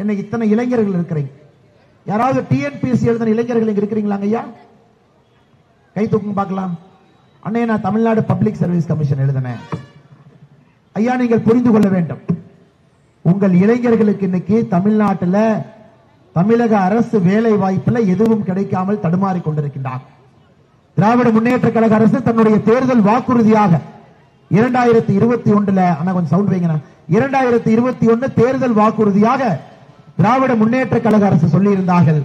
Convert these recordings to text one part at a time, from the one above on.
இன்னைக்கு இத்தனை இளைஞர்கள் இருக்கிறீங்க. யாராவது டிஎன்பிஎஸ்சி எழுதின இளைஞர்கள் இங்க இருக்கிறீங்களா ஐயா? கை தூக்குங்க பார்க்கலாம். அண்ணே, நான் தமிழ்நாடு பப்ளிக் சர்வீஸ் கமிஷன் எழுதினேன். ஐயா, நீங்கள் புரிந்து கொள்ள வேண்டும், உங்கள் இளைஞர்களுக்கு இன்னைக்கு தமிழ்நாட்டில் தமிழக அரசு வேலை வாய்ப்புல எதுவும் கிடைக்காமல் தடுமாறி கொண்டிருக்கின்றார். திராவிட முன்னேற்ற கழக அரசு தன்னுடைய தேர்தல் வாக்குறுதியாக 2021 அண்ணா கொஞ்சம் சவுண்ட் வைங்க, 2021 தேர்தல் வாக்குறுதியாக திராவிட முன்னேற்ற கழக அரசு சொல்லி இருந்தார்கள்,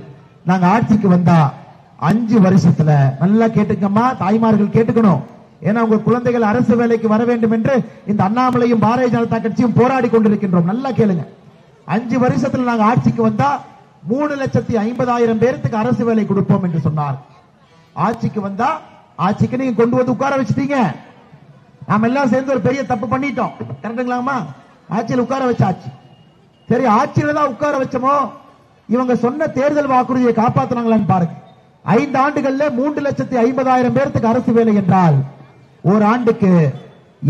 நாங்க ஆட்சிக்கு வந்தா 5 வருஷத்துல, நல்லா கேட்டுக்கம்மா தாய்மார்கள் கேட்டுக்கணும், ஏன்னா உங்க குழந்தைகள் அரசு வேலைக்கு வர வேண்டும் என்று இந்த அண்ணாமலையும் பாரதிய ஜனதா கட்சியும் போராடி கொண்டிருக்கின்றோம். நல்லா கேளுங்க, 5 வருஷத்துல நாங்க ஆட்சிக்கு வந்தா 3,50,000 பேருக்கு அரசு வேலை கொடுப்போம் என்று சொன்னார். ஆட்சிக்கு வந்தா, ஆட்சிக்கு நீங்க கொண்டு வந்து உட்கார வச்சுட்டீங்க. நாம எல்லாம் சேர்ந்து ஒரு பெரிய தப்பு பண்ணிட்டோம். கரெக்டுங்களாமா? ஆட்சியில் உட்கார வச்சாச்சு. சரி, ஆட்சியில தான் உட்கார வச்சோமோ, இவங்க சொன்ன தேர்தல் வாக்குறுதியை காப்பாத்தினாங்களான்னு பாருங்க. 5 ஆண்டுகள்ல 3,50,000 பேருக்கு அரசு வேலை என்றால் ஒரு ஆண்டுக்கு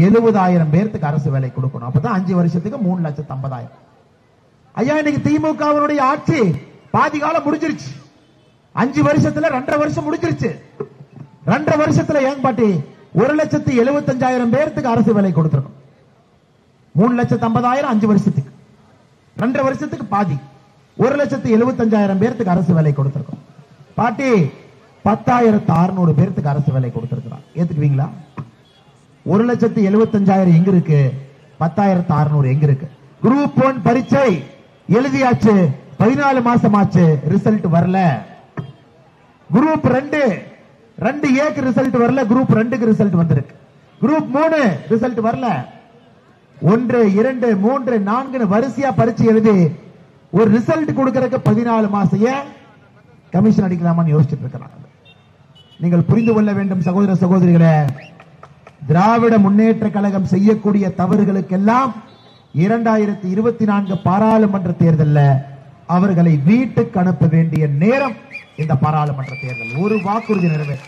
70,000 பேருக்கு அரசு வேலை கொடுக்கணும். அப்பதான் 5 வருஷத்துக்கு 3,50,000. ஐயா, இன்னைக்கு திமுகவினுடைய ஆட்சி பாதி காலம் முடிஞ்சிருச்சு. 5 வருஷத்துல 2.5 வருஷம் முடிஞ்சிருச்சு. 2.5 வருஷத்துல ஏன் பாட்டி 1,75,000 பேருக்கு அரசு வேலை கொடுத்திருக்கும். 3,50,000 5 வருஷத்துக்கு, 2.5 வருஷத்துக்கு பாதி 1,75,000 பேருக்கு அரசு வேலை கொடுத்திருக்கும். பாட்டி 10,600 பேருக்கு அரசு வேலை கொடுத்திருக்கிறார். ஏத்துக்குவீங்களா? 1,75,000 எங்க இருக்கு, 10,600 எங்க இருக்கு? குரூப் 1 பரீட்சை எழுதியாச்சு, 14 மாசம் ஆச்சு, ரிசல்ட் வரல. குரூப் 2A ரிசல்ட் வரல, குரூப் 2க்கு ரிசல்ட் வந்திருக்கு. குரூப் 3 ரிசல்ட் வரல. 1, 2, 3, 4 வரிசையா பரீட்சை எழுதி ஒரு ரிசல்ட் கொடுக்கறதுக்கு 14 மாசம் ஏன் கமிஷன் அடிக்கலாமான்னு யோசிச்சுட்டு இருக்கிறாங்க. நீங்கள் புரிந்து கொள்ள வேண்டும் சகோதர சகோதரிகளே, திராவிட முன்னேற்ற கழகம் செய்யக்கூடிய தவறுகளுக்கெல்லாம் 2024 பாராளுமன்ற தேர்தலில் அவர்களை வீட்டுக்கு அனுப்ப வேண்டிய நேரம் இந்த பாராளுமன்ற தேர்தல். ஒரு வாக்குறுதி நிறைவேற்ற